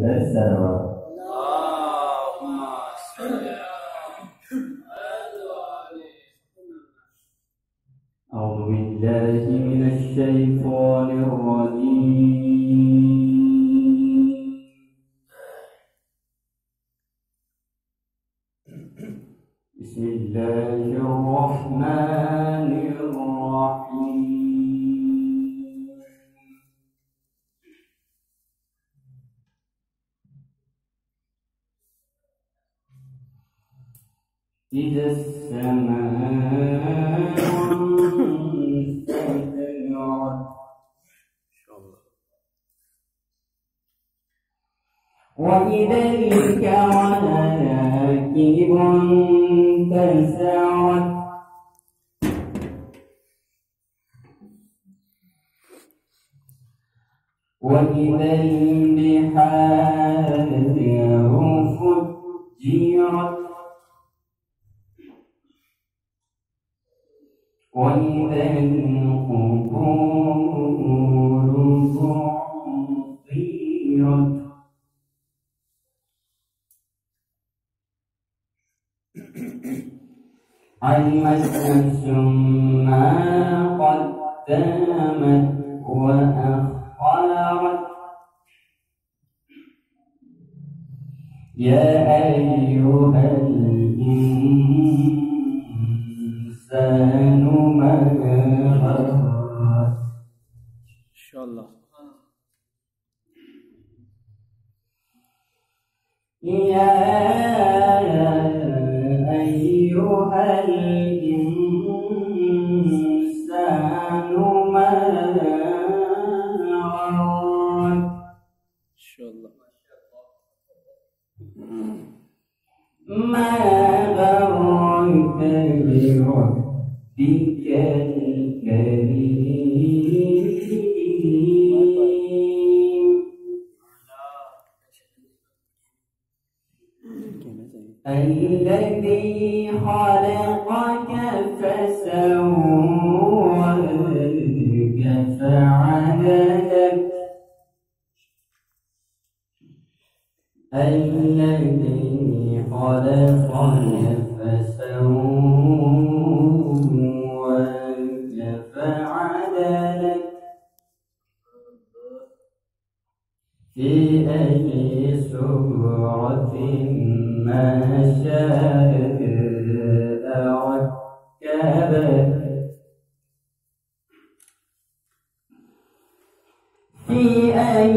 السلام. أعوذ بالله من الشيطان الرجيم. بسم الله الرحمن الرحيم. إذا السماء انفطرت وإذا الكواكب انتثرت وإذا البحار فجرت وإذا القبور بعثرت علمت نفس ما قدمت وأخرت يا أيها الإنسان ما غرك. إن شاء الله. يا أيها الإنسان ما غرك. إن شاء الله. ما غرك بربك الكريم الذي خلقك فسواك فعدلك الذي خلقك فسواك فعدلك في أي صورة ما شاء ركبك في أي